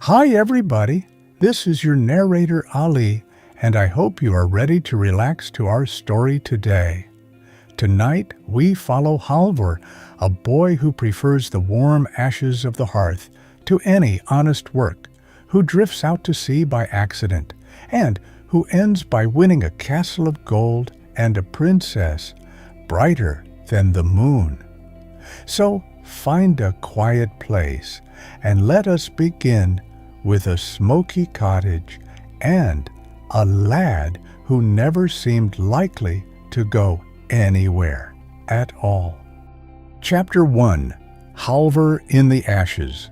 Hi everybody, this is your narrator Ali, and I hope you are ready to relax to our story today. Tonight we follow Halvor, a boy who prefers the warm ashes of the hearth to any honest work, who drifts out to sea by accident, and who ends by winning a castle of gold and a princess brighter than the moon. So find a quiet place and let us begin with a smoky cottage and a lad who never seemed likely to go anywhere at all. Chapter 1. Halvor in the Ashes.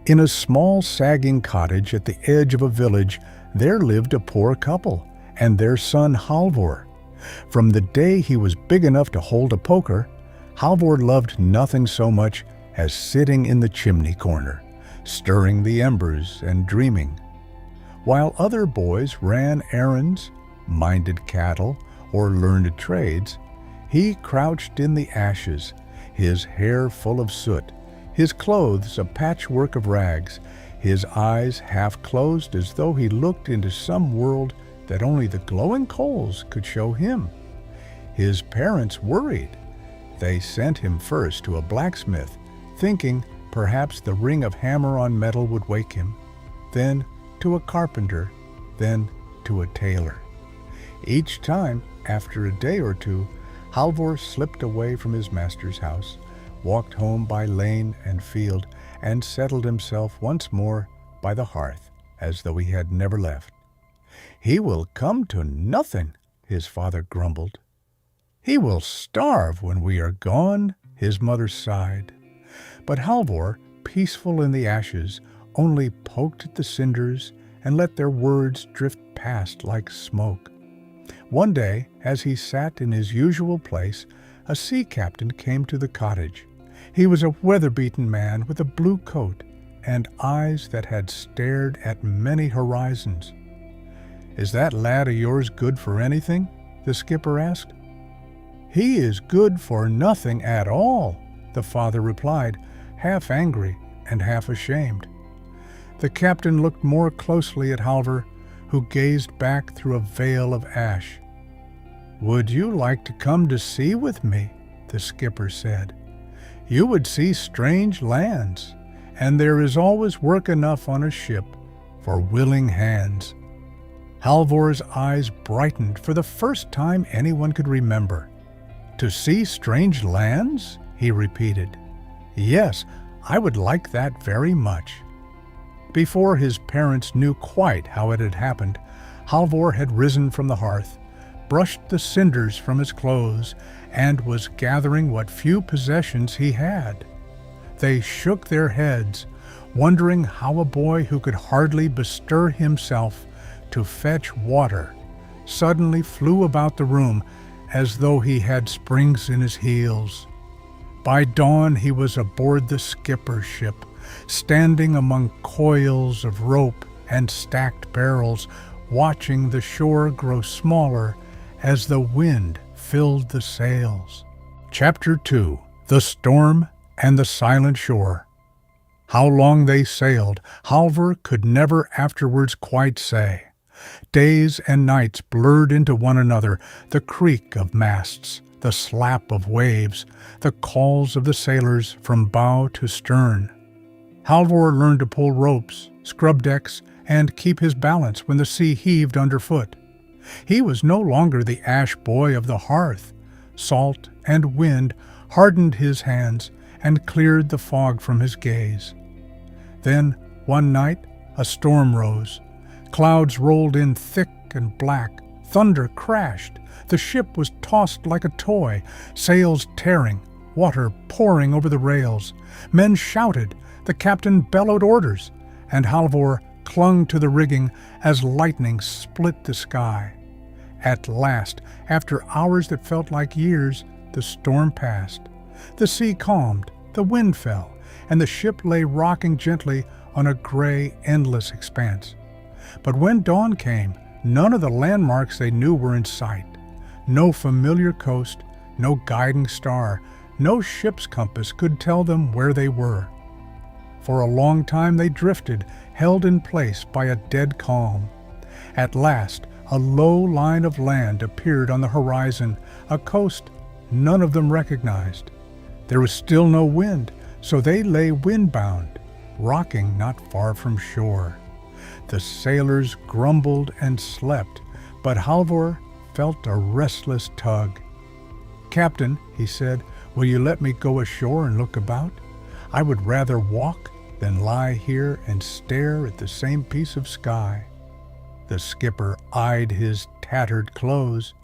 In a small sagging cottage at the edge of a village, there lived a poor couple and their son Halvor. From the day he was big enough to hold a poker, Halvor loved nothing so much as sitting in the chimney corner, stirring the embers and dreaming. While other boys ran errands, minded cattle, or learned trades, he crouched in the ashes, his hair full of soot, his clothes a patchwork of rags, his eyes half closed as though he looked into some world that only the glowing coals could show him. His parents worried. They sent him first to a blacksmith, thinking perhaps the ring of hammer on metal would wake him, then to a carpenter, then to a tailor. Each time, after a day or two, Halvor slipped away from his master's house, walked home by lane and field, and settled himself once more by the hearth, as though he had never left. "He will come to nothing," his father grumbled. "He will starve when we are gone," his mother sighed. But Halvor, peaceful in the ashes, only poked at the cinders and let their words drift past like smoke. One day, as he sat in his usual place, a sea captain came to the cottage. He was a weather-beaten man with a blue coat and eyes that had stared at many horizons. "Is that lad of yours good for anything?" the skipper asked. "He is good for nothing at all," the father replied, half angry and half ashamed. The captain looked more closely at Halvor, who gazed back through a veil of ash. "Would you like to come to sea with me?" the skipper said. "You would see strange lands, and there is always work enough on a ship for willing hands." Halvor's eyes brightened for the first time anyone could remember. "To see strange lands?" he repeated. "Yes, I would like that very much." Before his parents knew quite how it had happened, Halvor had risen from the hearth, brushed the cinders from his clothes, and was gathering what few possessions he had. They shook their heads, wondering how a boy who could hardly bestir himself to fetch water suddenly flew about the room as though he had springs in his heels. By dawn he was aboard the skipper's ship, standing among coils of rope and stacked barrels, watching the shore grow smaller as the wind filled the sails. Chapter 2. The Storm and the Silent Shore. How long they sailed, Halvor could never afterwards quite say. Days and nights blurred into one another, the creak of masts, the slap of waves, the calls of the sailors from bow to stern. Halvor learned to pull ropes, scrub decks, and keep his balance when the sea heaved underfoot. He was no longer the ash boy of the hearth. Salt and wind hardened his hands and cleared the fog from his gaze. Then, one night, a storm rose. Clouds rolled in thick and black. Thunder crashed. The ship was tossed like a toy, sails tearing, water pouring over the rails. Men shouted, the captain bellowed orders, and Halvor clung to the rigging as lightning split the sky. At last, after hours that felt like years, the storm passed. The sea calmed, the wind fell, and the ship lay rocking gently on a gray, endless expanse. But when dawn came, none of the landmarks they knew were in sight. No familiar coast, no guiding star, no ship's compass could tell them where they were. For a long time they drifted, held in place by a dead calm. At last, a low line of land appeared on the horizon, a coast none of them recognized. There was still no wind, so they lay windbound, rocking not far from shore. The sailors grumbled and slept, but Halvor felt a restless tug. "Captain," he said, "will you let me go ashore and look about? I would rather walk than lie here and stare at the same piece of sky." The skipper eyed his tattered clothes.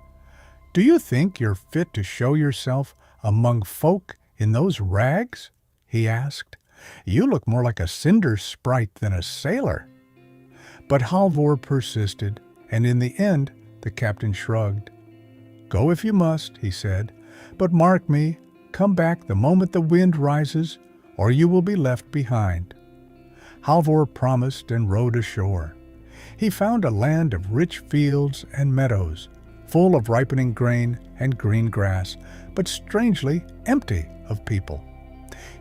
"Do you think you're fit to show yourself among folk in those rags?" he asked. "You look more like a cinder sprite than a sailor." But Halvor persisted, and in the end the captain shrugged. "Go if you must," he said, "but mark me, come back the moment the wind rises, or you will be left behind." Halvor promised and rowed ashore. He found a land of rich fields and meadows, full of ripening grain and green grass, but strangely empty of people.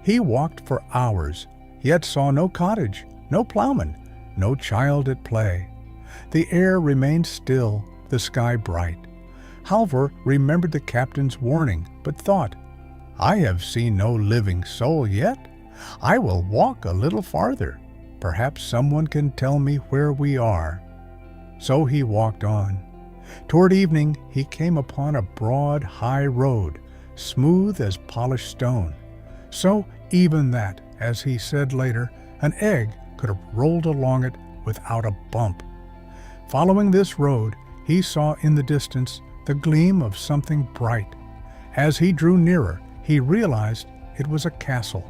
He walked for hours, yet saw no cottage, no plowman, no child at play. The air remained still, the sky bright. Halvor remembered the captain's warning, but thought, "I have seen no living soul yet. I will walk a little farther. Perhaps someone can tell me where we are." So he walked on. Toward evening he came upon a broad, high road, smooth as polished stone. So even that, as he said later, an egg could have rolled along it without a bump. Following this road, he saw in the distance the gleam of something bright. As he drew nearer, he realized it was a castle.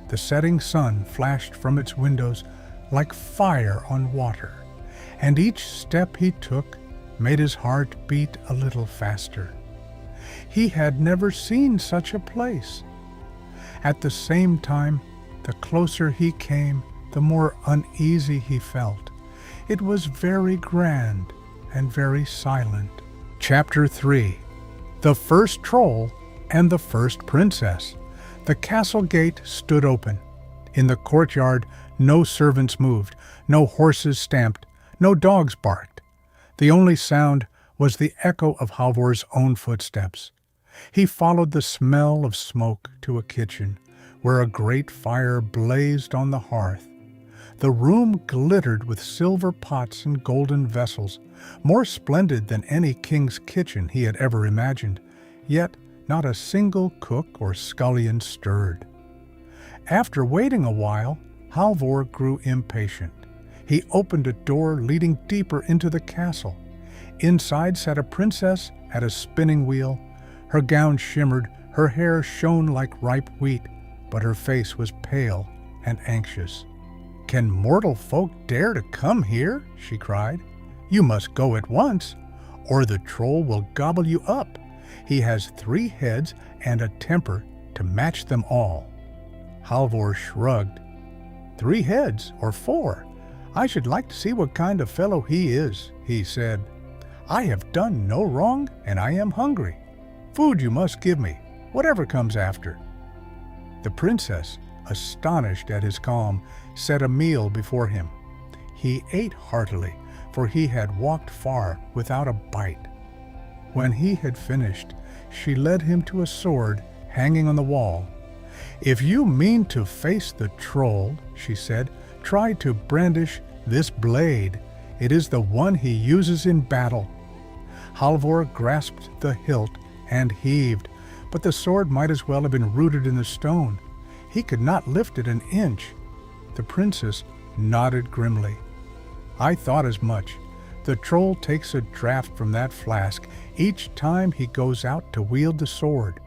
The setting sun flashed from its windows like fire on water, and each step he took made his heart beat a little faster. He had never seen such a place. At the same time, the closer he came, the more uneasy he felt. It was very grand and very silent. Chapter 3. The First Troll and the First Princess. The castle gate stood open. In the courtyard, no servants moved, no horses stamped, no dogs barked. The only sound was the echo of Halvor's own footsteps. He followed the smell of smoke to a kitchen, where a great fire blazed on the hearth. The room glittered with silver pots and golden vessels, more splendid than any king's kitchen he had ever imagined, yet not a single cook or scullion stirred. After waiting a while, Halvor grew impatient. He opened a door leading deeper into the castle. Inside sat a princess at a spinning wheel. Her gown shimmered, her hair shone like ripe wheat, but her face was pale and anxious. "Can mortal folk dare to come here?" she cried. "You must go at once, or the troll will gobble you up. He has 3 heads and a temper to match them all." Halvor shrugged. 3 heads or 4? I should like to see what kind of fellow he is," he said. "I have done no wrong, and I am hungry. Food you must give me, whatever comes after." The princess, astonished at his calm, set a meal before him. He ate heartily, for he had walked far without a bite. When he had finished, she led him to a sword hanging on the wall. "If you mean to face the troll," she said, "try to brandish this blade. It is the one he uses in battle." Halvor grasped the hilt and heaved, but the sword might as well have been rooted in the stone. He could not lift it an inch. The princess nodded grimly. "I thought as much. The troll takes a draught from that flask each time he goes out to wield the sword.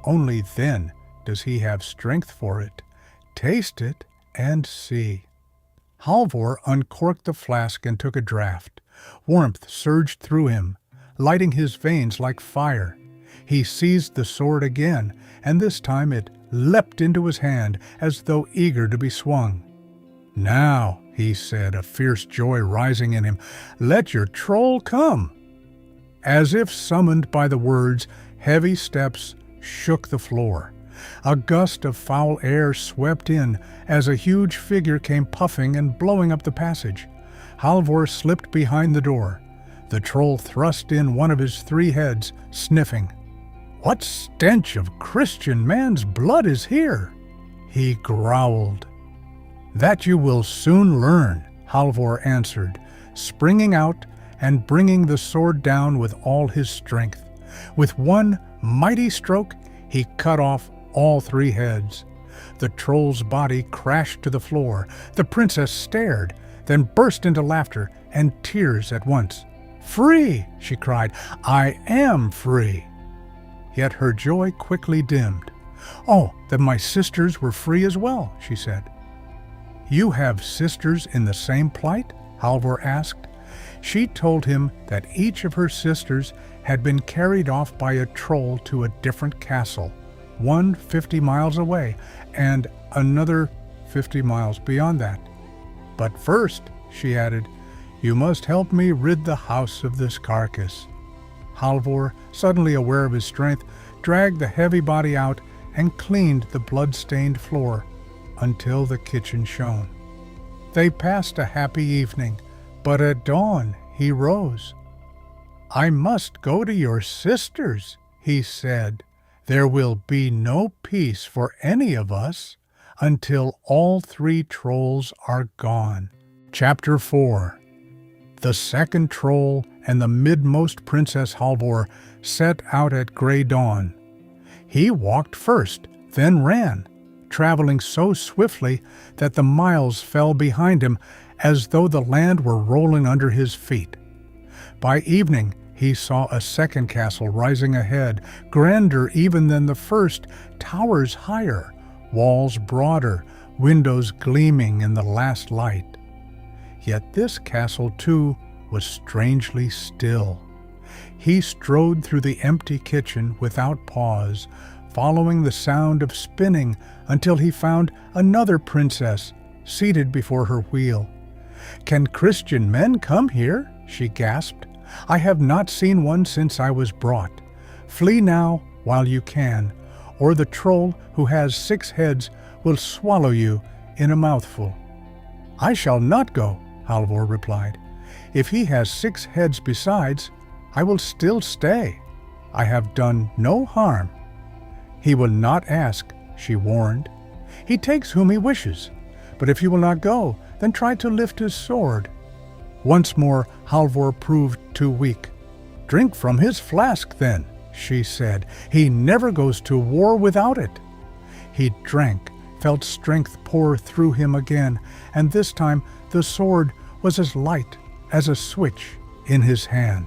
Only then does he have strength for it. Taste it and see." Halvor uncorked the flask and took a draught. Warmth surged through him, lighting his veins like fire. He seized the sword again, and this time it leapt into his hand as though eager to be swung. "Now," he said, a fierce joy rising in him, "let your troll come." As if summoned by the words, heavy steps shook the floor. A gust of foul air swept in as a huge figure came puffing and blowing up the passage. Halvor slipped behind the door. The troll thrust in one of his 3 heads, sniffing. "What stench of Christian man's blood is here?" he growled. "That you will soon learn," Halvor answered, springing out and bringing the sword down with all his strength. With one mighty stroke, he cut off all 3 heads. The troll's body crashed to the floor. The princess stared, then burst into laughter and tears at once. "Free!" she cried. "I am free!" Yet her joy quickly dimmed. "Oh, that my sisters were free as well," she said. "You have sisters in the same plight?" Halvor asked. She told him that each of her sisters had been carried off by a troll to a different castle, one 50 miles away, and another 50 miles beyond that. "But first," she added, "you must help me rid the house of this carcass." Halvor, suddenly aware of his strength, dragged the heavy body out and cleaned the blood-stained floor until the kitchen shone. They passed a happy evening, but at dawn he rose. "I must go to your sisters," he said. "There will be no peace for any of us until all 3 trolls are gone." Chapter 4. The second troll and the midmost Princess Halvor set out at grey dawn. He walked first, then ran, traveling so swiftly that the miles fell behind him as though the land were rolling under his feet. By evening, he saw a second castle rising ahead, grander even than the first, towers higher, walls broader, windows gleaming in the last light. Yet this castle, too, was strangely still. He strode through the empty kitchen without pause, following the sound of spinning until he found another princess seated before her wheel. "Can Christian men come here?" she gasped. "I have not seen one since I was brought. Flee now while you can, or the troll who has 6 heads will swallow you in a mouthful." "I shall not go," Halvor replied. "If he has 6 heads besides, I will still stay. I have done no harm." "He will not ask," she warned. "He takes whom he wishes. But if you will not go, then try to lift his sword." Once more Halvor proved too weak. "Drink from his flask, then," she said. "He never goes to war without it." He drank, felt strength pour through him again, and this time the sword was as light as a switch in his hand.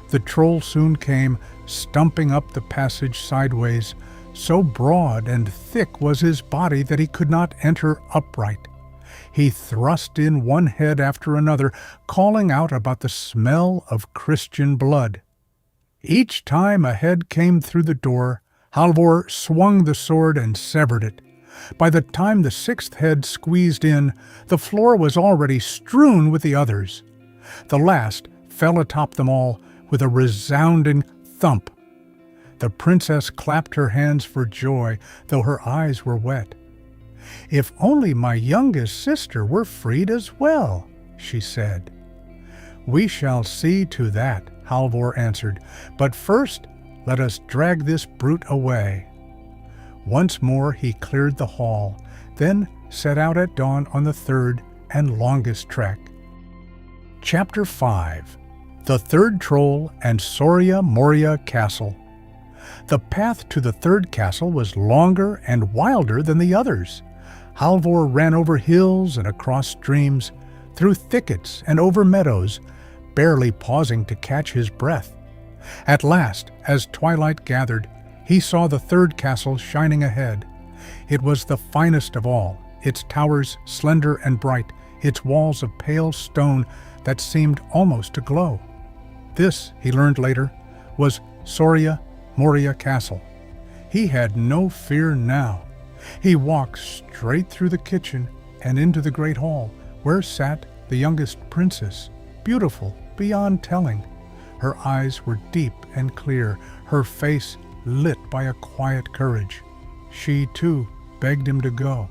The troll soon came, stumping up the passage sideways. So broad and thick was his body that he could not enter upright. He thrust in one head after another, calling out about the smell of Christian blood. Each time a head came through the door, Halvor swung the sword and severed it. By the time the 6th head squeezed in, the floor was already strewn with the others. The last fell atop them all with a resounding thump. The princess clapped her hands for joy, though her eyes were wet. "If only my youngest sister were freed as well," she said. "We shall see to that," Halvor answered. "But first, let us drag this brute away." Once more he cleared the hall, then set out at dawn on the 3rd and longest trek. Chapter 5. The Third Troll and Soria Moria Castle. The path to the 3rd castle was longer and wilder than the others. Halvor ran over hills and across streams, through thickets and over meadows, barely pausing to catch his breath. At last, as twilight gathered, he saw the 3rd castle shining ahead. It was the finest of all, its towers slender and bright, its walls of pale stone that seemed almost to glow. This, he learned later, was Soria Moria Castle. He had no fear now. He walked straight through the kitchen and into the great hall, where sat the youngest princess, beautiful beyond telling. Her eyes were deep and clear, her face lit by a quiet courage. She, too, begged him to go.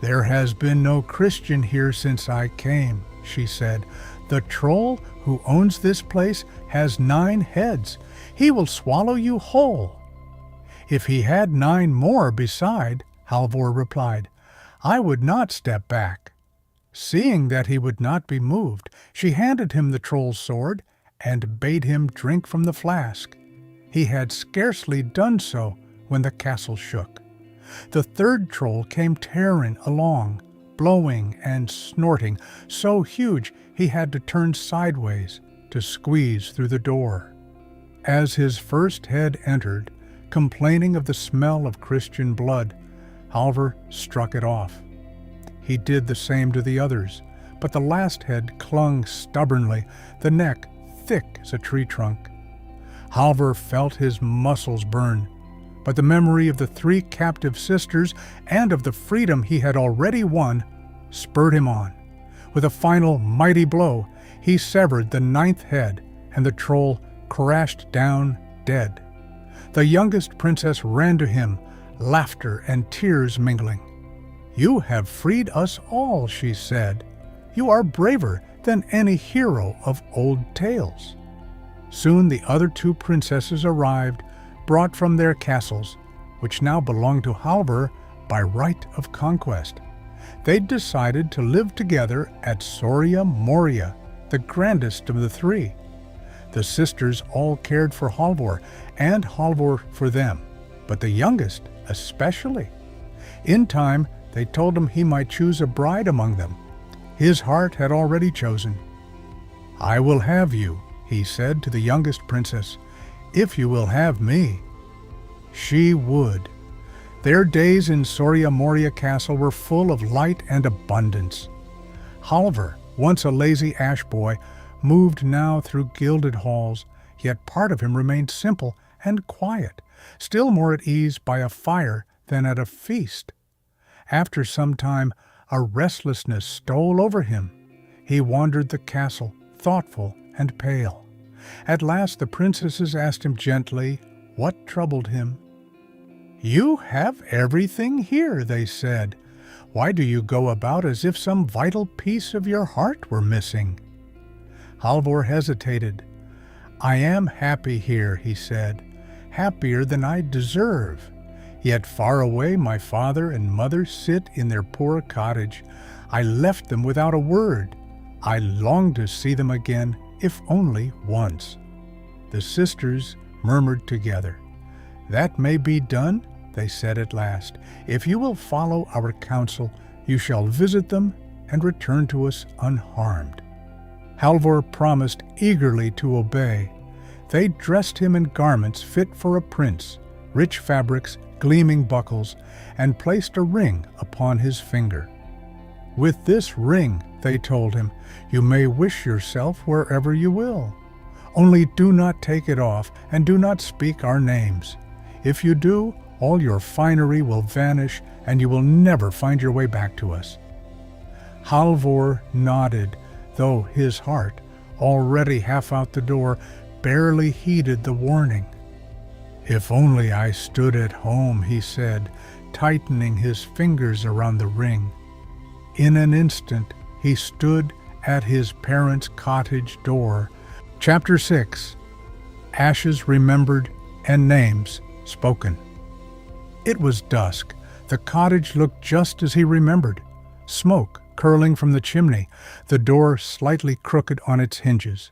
"There has been no Christian here since I came," she said. "The troll who owns this place has 9 heads. He will swallow you whole." "If he had 9 more beside," Halvor replied, "I would not step back." Seeing that he would not be moved, she handed him the troll's sword and bade him drink from the flask. He had scarcely done so when the castle shook. The third troll came tearing along, blowing and snorting, so huge he had to turn sideways to squeeze through the door. As his first head entered, complaining of the smell of Christian blood, Halvor struck it off. He did the same to the others, but the last head clung stubbornly, the neck thick as a tree trunk. Halvor felt his muscles burn, but the memory of the 3 captive sisters and of the freedom he had already won spurred him on. With a final mighty blow, he severed the 9th head, and the troll crashed down dead. The youngest princess ran to him, laughter and tears mingling. "You have freed us all," she said. "You are braver than any hero of old tales." Soon the other 2 princesses arrived, brought from their castles, which now belonged to Halvor by right of conquest. They'd decided to live together at Soria Moria, the grandest of the 3. The sisters all cared for Halvor, and Halvor for them, but the youngest especially. In time, they told him he might choose a bride among them. His heart had already chosen. "I will have you," he said to the youngest princess, "if you will have me." She would. Their days in Soria Moria Castle were full of light and abundance. Halvor, once a lazy ash boy, moved now through gilded halls, yet part of him remained simple and quiet, still more at ease by a fire than at a feast. After some time, a restlessness stole over him. He wandered the castle, thoughtful and pale. At last the princesses asked him gently what troubled him. "You have everything here," they said. "Why do you go about as if some vital piece of your heart were missing?" Halvor hesitated. "I am happy here," he said, "happier than I deserve. Yet far away my father and mother sit in their poor cottage. I left them without a word. I long to see them again, if only once." The sisters murmured together. "That may be done," they said at last. "If you will follow our counsel, you shall visit them and return to us unharmed." Halvor promised eagerly to obey. They dressed him in garments fit for a prince, rich fabrics, gleaming buckles, and placed a ring upon his finger. "With this ring," they told him, "you may wish yourself wherever you will. Only do not take it off, and do not speak our names. If you do, all your finery will vanish, and you will never find your way back to us." Halvor nodded, though his heart, already half out the door, barely heeded the warning. "If only I stood at home," he said, tightening his fingers around the ring. In an instant, he stood at his parents' cottage door. Chapter 6. Ashes Remembered and Names Spoken. It was dusk. The cottage looked just as he remembered. Smoke curling from the chimney, the door slightly crooked on its hinges.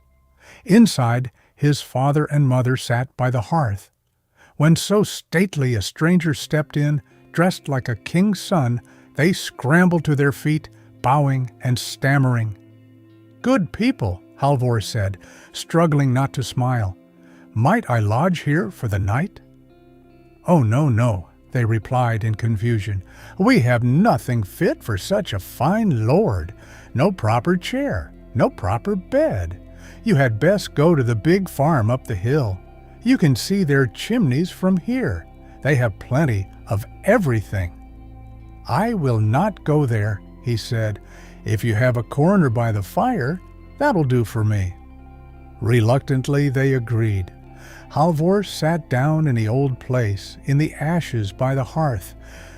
Inside, his father and mother sat by the hearth. When so stately a stranger stepped in, dressed like a king's son, they scrambled to their feet, bowing and stammering. "Good people," Halvor said, struggling not to smile. "Might I lodge here for the night?" "Oh, no, no," they replied in confusion. "We have nothing fit for such a fine lord. No proper chair, no proper bed. You had best go to the big farm up the hill. You can see their chimneys from here. They have plenty of everything." "I will not go there," he said. "If you have a corner by the fire, that'll do for me." Reluctantly they agreed. Halvor sat down in the old place, in the ashes by the hearth,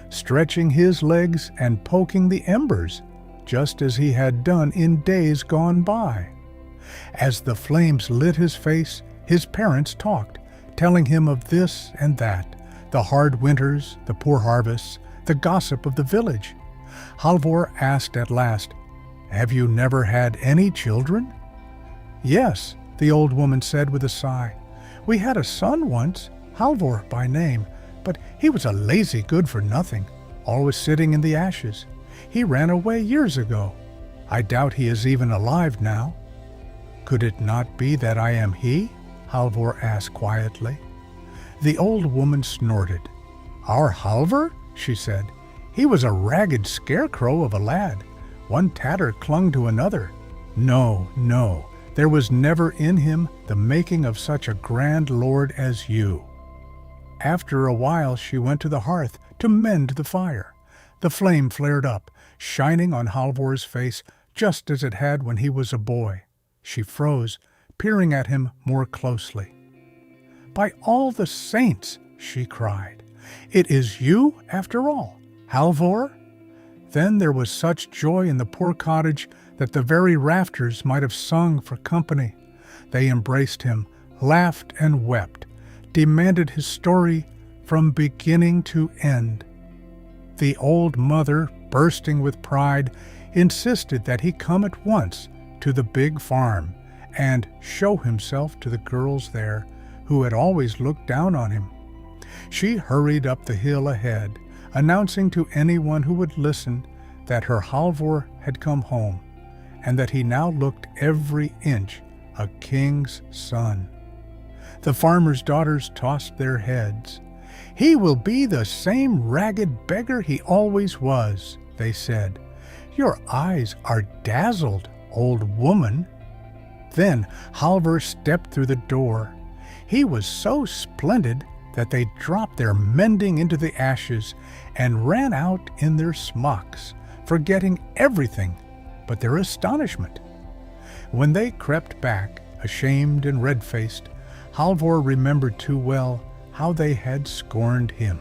stretching his legs and poking the embers, just as he had done in days gone by. As the flames lit his face, his parents talked, telling him of this and that, the hard winters, the poor harvests, the gossip of the village. Halvor asked at last, "Have you never had any children?" "Yes," the old woman said with a sigh. "We had a son once, Halvor by name, but he was a lazy good-for-nothing, always sitting in the ashes. He ran away years ago. I doubt he is even alive now." "Could it not be that I am he?" Halvor asked quietly. The old woman snorted. "Our Halvor?" she said. "He was a ragged scarecrow of a lad. One tatter clung to another. No, no, there was never in him the making of such a grand lord as you." After a while she went to the hearth to mend the fire. The flame flared up, shining on Halvor's face just as it had when he was a boy. She froze, peering at him more closely. "By all the saints!" she cried. "It is you, after all, Halvor?" Then there was such joy in the poor cottage that the very rafters might have sung for company. They embraced him, laughed and wept, demanded his story from beginning to end. The old mother, bursting with pride, insisted that he come at once to the big farm and show himself to the girls there, who had always looked down on him. She hurried up the hill ahead, announcing to anyone who would listen that her Halvor had come home, and that he now looked every inch a king's son. The farmers' daughters tossed their heads. "He will be the same ragged beggar he always was," they said. "Your eyes are dazzled, old woman." Then Halvor stepped through the door. He was so splendid that they dropped their mending into the ashes and ran out in their smocks, forgetting everything but their astonishment. When they crept back, ashamed and red-faced, Halvor remembered too well how they had scorned him.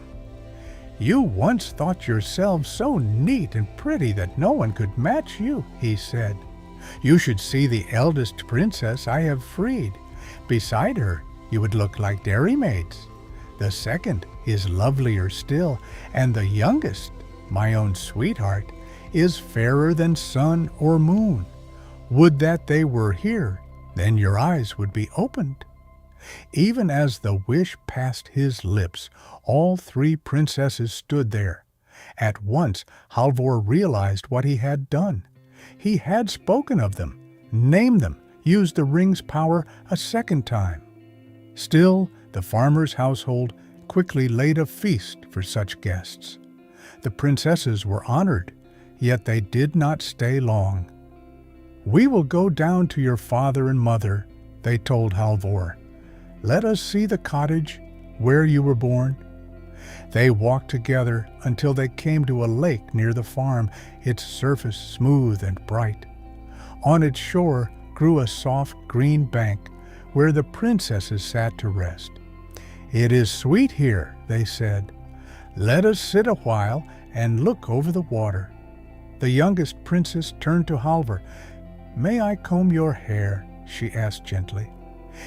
"You once thought yourselves so neat and pretty that no one could match you," he said. "You should see the eldest princess I have freed. Beside her, you would look like dairymaids. The second is lovelier still, and the youngest, my own sweetheart, is fairer than sun or moon. Would that they were here, then your eyes would be opened." Even as the wish passed his lips, all three princesses stood there. At once Halvor realized what he had done. He had spoken of them, named them, used the ring's power a second time. Still, the farmer's household quickly laid a feast for such guests. The princesses were honored, yet they did not stay long. "We will go down to your father and mother," they told Halvor. "Let us see the cottage where you were born." They walked together until they came to a lake near the farm, its surface smooth and bright. On its shore grew a soft green bank where the princesses sat to rest. "It is sweet here," they said. "Let us sit a while and look over the water." The youngest princess turned to Halvor. "May I comb your hair?" she asked gently.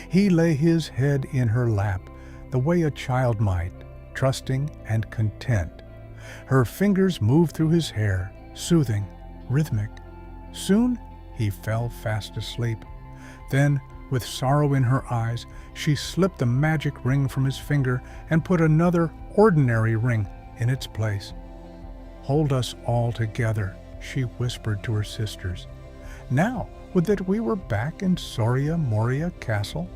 He lay his head in her lap, the way a child might, trusting and content. Her fingers moved through his hair, soothing, rhythmic. Soon he fell fast asleep. Then, with sorrow in her eyes, she slipped the magic ring from his finger and put another ordinary ring in its place. "Hold us all together," she whispered to her sisters. "Now, would that we were back in Soria Moria Castle."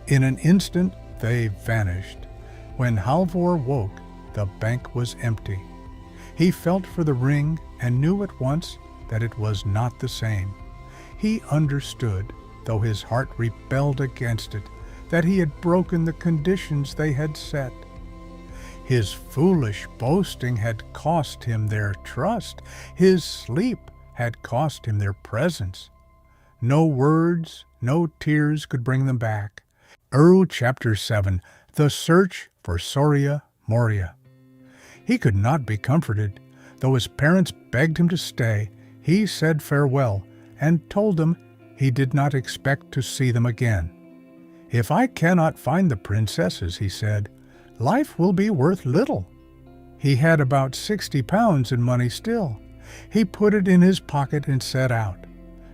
In an instant they vanished. When Halvor woke, the bank was empty. He felt for the ring and knew at once that it was not the same. He understood, though his heart rebelled against it, that he had broken the conditions they had set. His foolish boasting had cost him their trust. His sleep had cost him their presence. No words, no tears could bring them back. Chapter 7. The Search for Soria Moria. He could not be comforted. Though his parents begged him to stay, he said farewell and told them he did not expect to see them again. "If I cannot find the princesses," he said, "life will be worth little." He had about 60 pounds in money still. He put it in his pocket and set out.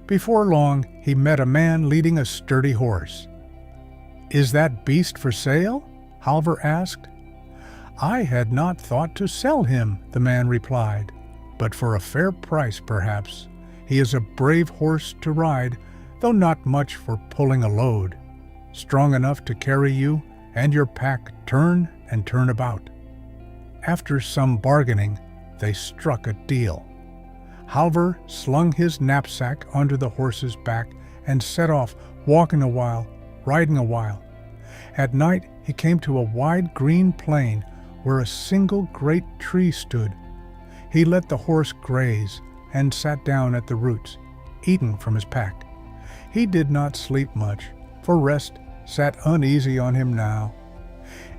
Before long, he met a man leading a sturdy horse. "Is that beast for sale?" Halvor asked. "I had not thought to sell him," the man replied, "but for a fair price, perhaps. He is a brave horse to ride, though not much for pulling a load. Strong enough to carry you and your pack turn and turn about." After some bargaining, they struck a deal. Halvor slung his knapsack onto the horse's back and set off, walking a while, riding a while. At night he came to a wide green plain where a single great tree stood. He let the horse graze and sat down at the roots, eating from his pack. He did not sleep much, for rest sat uneasy on him now.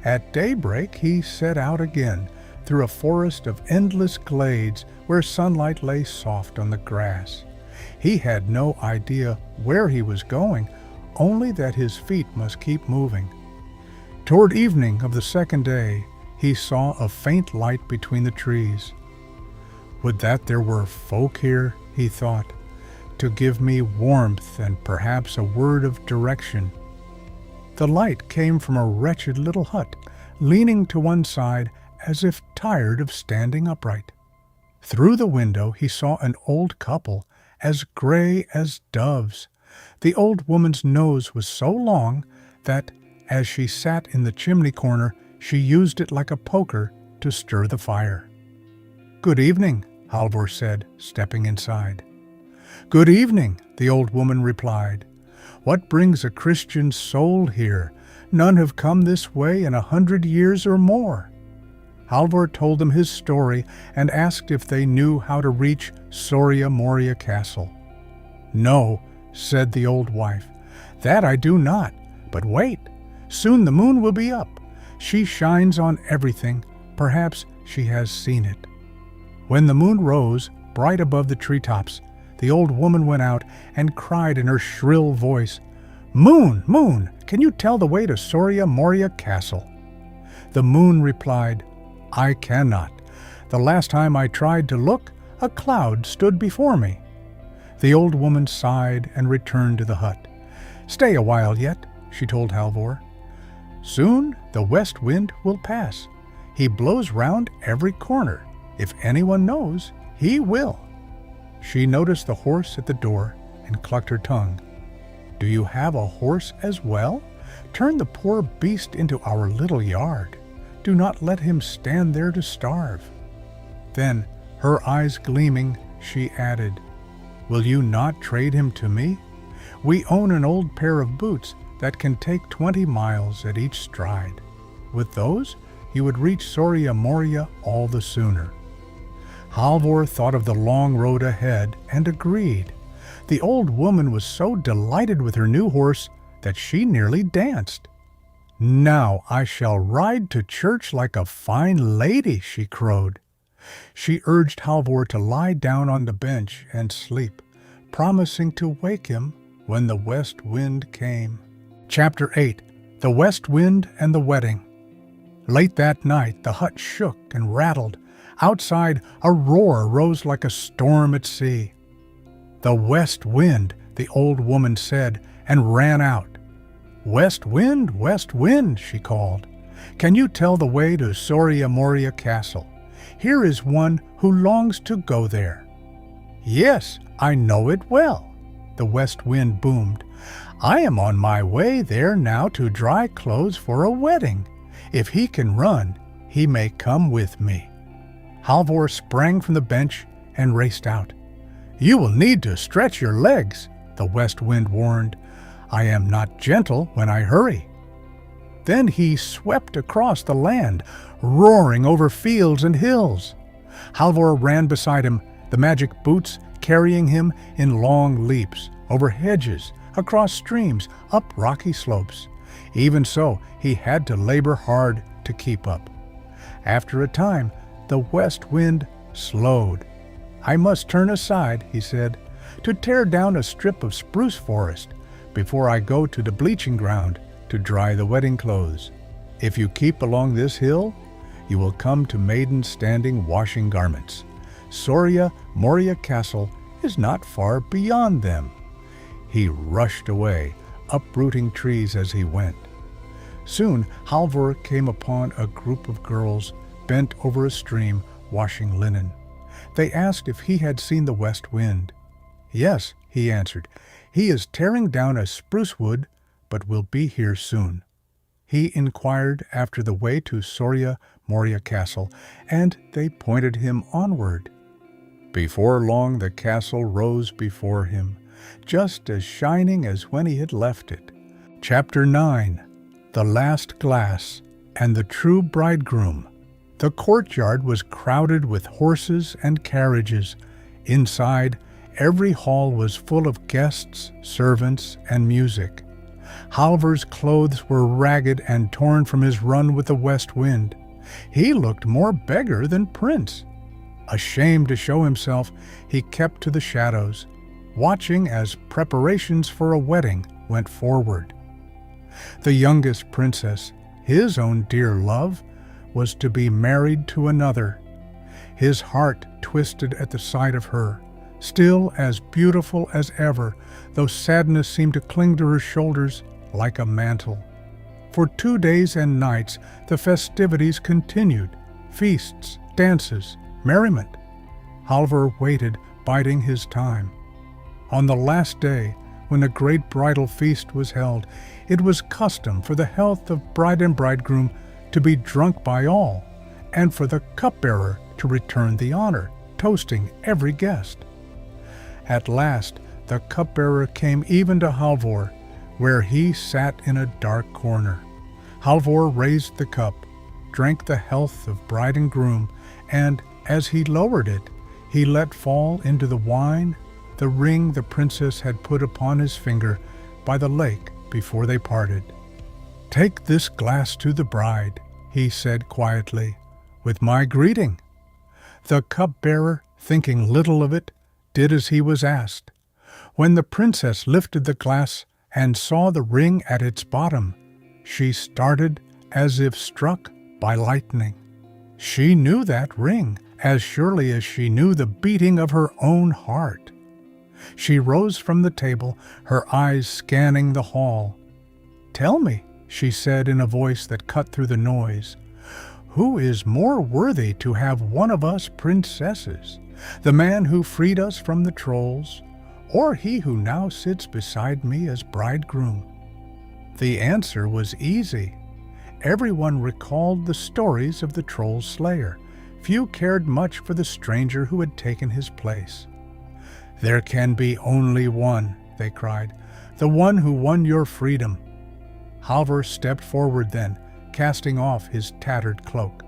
At daybreak he set out again, through a forest of endless glades where sunlight lay soft on the grass. He had no idea where he was going, only that his feet must keep moving. Toward evening of the second day, he saw a faint light between the trees. "Would that there were folk here," he thought, "to give me warmth and perhaps a word of direction." The light came from a wretched little hut, leaning to one side as if tired of standing upright. Through the window he saw an old couple, as gray as doves. The old woman's nose was so long that, as she sat in the chimney corner, she used it like a poker to stir the fire. "Good evening," Halvor said, stepping inside. "Good evening," the old woman replied. "What brings a Christian soul here? None have come this way in 100 years or more." Halvor told them his story and asked if they knew how to reach Soria Moria Castle. "No," said the old wife, "that I do not. But wait, soon the moon will be up. She shines on everything. Perhaps she has seen it." When the moon rose, bright above the treetops, the old woman went out and cried in her shrill voice, "Moon, moon, can you tell the way to Soria Moria Castle?" The moon replied, "I cannot. The last time I tried to look, a cloud stood before me." The old woman sighed and returned to the hut. "Stay a while yet," she told Halvor. "Soon the west wind will pass. He blows round every corner. If anyone knows, he will." She noticed the horse at the door and clucked her tongue. "Do you have a horse as well? Turn the poor beast into our little yard. Do not let him stand there to starve." Then, her eyes gleaming, she added, "Will you not trade him to me? We own an old pair of boots that can take 20 miles at each stride. With those, you would reach Soria Moria all the sooner." Halvor thought of the long road ahead and agreed. The old woman was so delighted with her new horse that she nearly danced. "Now I shall ride to church like a fine lady," she crowed. She urged Halvor to lie down on the bench and sleep, promising to wake him when the west wind came. Chapter 8. The West Wind and the Wedding. Late that night the hut shook and rattled. Outside a roar rose like a storm at sea. "The west wind," the old woman said, and ran out. West wind," she called. "Can you tell the way to Soria Moria Castle? Here is one who longs to go there." "Yes, I know it well," the west wind boomed. "I am on my way there now to dry clothes for a wedding. If he can run, he may come with me." Halvor sprang from the bench and raced out. "You will need to stretch your legs," the west wind warned. "I am not gentle when I hurry." Then he swept across the land, roaring over fields and hills. Halvor ran beside him, the magic boots carrying him in long leaps, over hedges, across streams, up rocky slopes. Even so, he had to labor hard to keep up. After a time, the west wind slowed. "I must turn aside," he said, "to tear down a strip of spruce forest before I go to the bleaching ground to dry the wedding clothes. If you keep along this hill, you will come to maidens standing washing garments. Soria Moria Castle is not far beyond them." He rushed away, uprooting trees as he went. Soon Halvor came upon a group of girls bent over a stream washing linen. They asked if he had seen the west wind. "Yes," he answered, "he is tearing down a spruce wood, but will be here soon." He inquired after the way to Soria Moria Castle, and they pointed him onward. Before long the castle rose before him, just as shining as when he had left it. Chapter 9. The Last Glass and the True Bridegroom. The courtyard was crowded with horses and carriages. Inside, every hall was full of guests, servants, and music. Halvor's clothes were ragged and torn from his run with the west wind. He looked more beggar than prince. Ashamed to show himself, he kept to the shadows, watching as preparations for a wedding went forward. The youngest princess, his own dear love, was to be married to another. His heart twisted at the sight of her, still as beautiful as ever, though sadness seemed to cling to her shoulders like a mantle. For 2 days and nights the festivities continued, feasts, dances, merriment. Halvor waited, biding his time. On the last day, when a great bridal feast was held, it was custom for the health of bride and bridegroom to be drunk by all, and for the cupbearer to return the honor, toasting every guest. At last, the cupbearer came even to Halvor, where he sat in a dark corner. Halvor raised the cup, drank the health of bride and groom, and as he lowered it, he let fall into the wine the ring the princess had put upon his finger by the lake before they parted. "Take this glass to the bride," he said quietly, "with my greeting." The cupbearer, thinking little of it, did as he was asked. When the princess lifted the glass and saw the ring at its bottom, she started as if struck by lightning. She knew that ring as surely as she knew the beating of her own heart. She rose from the table, her eyes scanning the hall. "Tell me," she said in a voice that cut through the noise, "who is more worthy to have one of us princesses, the man who freed us from the trolls, or he who now sits beside me as bridegroom?" The answer was easy. Everyone recalled the stories of the troll's slayer. Few cared much for the stranger who had taken his place. "There can be only one," they cried, "the one who won your freedom." Halvor stepped forward then, casting off his tattered cloak.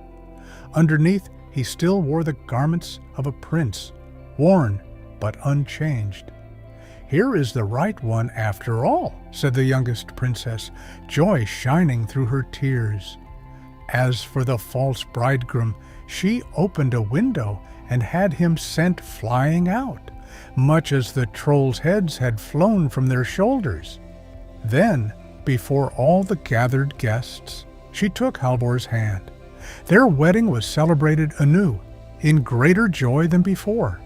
Underneath, he still wore the garments of a prince, worn but unchanged. "Here is the right one after all," said the youngest princess, joy shining through her tears. As for the false bridegroom, she opened a window and had him sent flying out, much as the trolls' heads had flown from their shoulders. Then, before all the gathered guests, she took Halvor's hand. Their wedding was celebrated anew, in greater joy than before.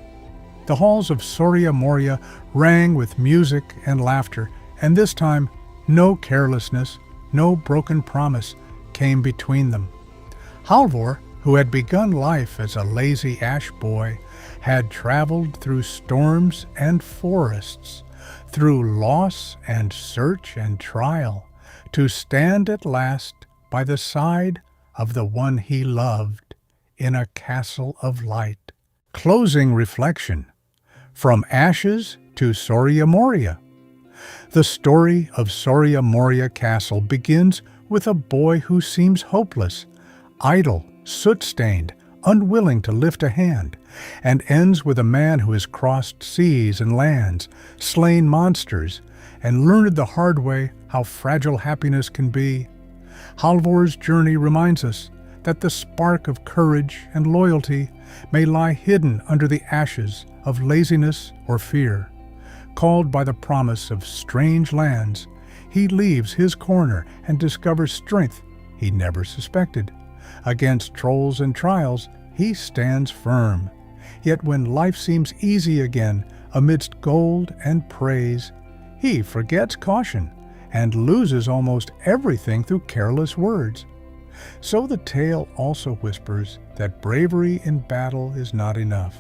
The halls of Soria Moria rang with music and laughter, and this time no carelessness, no broken promise came between them. Halvor, who had begun life as a lazy ash boy, had traveled through storms and forests, through loss and search and trial, to stand at last by the side of the one he loved in a castle of light. Closing reflection. From ashes to Soria Moria. The story of Soria Moria Castle begins with a boy who seems hopeless, idle, soot-stained, unwilling to lift a hand, and ends with a man who has crossed seas and lands, slain monsters, and learned the hard way how fragile happiness can be. Halvor's journey reminds us that the spark of courage and loyalty may lie hidden under the ashes of laziness or fear. Called by the promise of strange lands, he leaves his corner and discovers strength he never suspected. Against trolls and trials, he stands firm. Yet when life seems easy again, amidst gold and praise, he forgets caution and loses almost everything through careless words. So the tale also whispers that bravery in battle is not enough.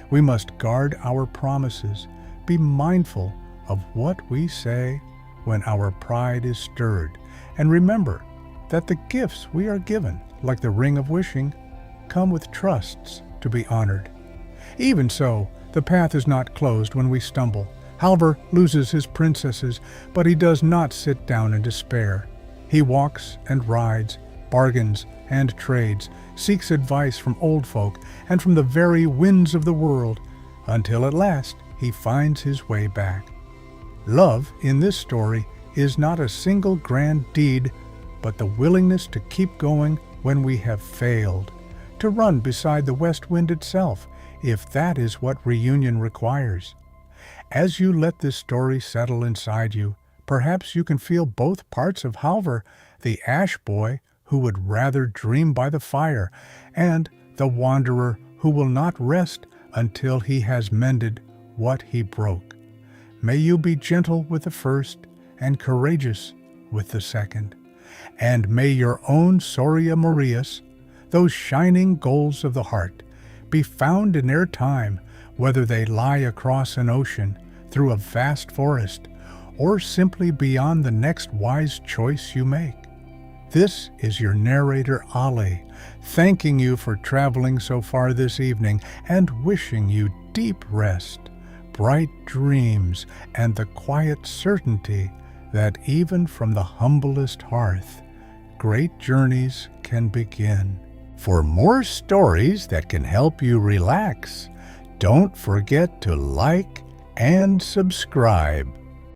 We must guard our promises, be mindful of what we say when our pride is stirred, and remember that the gifts we are given, like the ring of wishing, come with trusts to be honored. Even so, the path is not closed when we stumble. Halvor loses his princesses, but he does not sit down in despair. He walks and rides, bargains and trades, seeks advice from old folk and from the very winds of the world, until at last he finds his way back. Love in this story is not a single grand deed, but the willingness to keep going when we have failed, to run beside the west wind itself, if that is what reunion requires. As you let this story settle inside you, perhaps you can feel both parts of Halvor, the ash boy who would rather dream by the fire, and the wanderer who will not rest until he has mended what he broke. May you be gentle with the first and courageous with the second. And may your own Soria Morias, those shining goals of the heart, be found in their time, whether they lie across an ocean, through a vast forest, or simply beyond the next wise choice you make. This is your narrator, Ali, thanking you for traveling so far this evening and wishing you deep rest, bright dreams, and the quiet certainty that even from the humblest hearth, great journeys can begin. For more stories that can help you relax, don't forget to like and subscribe.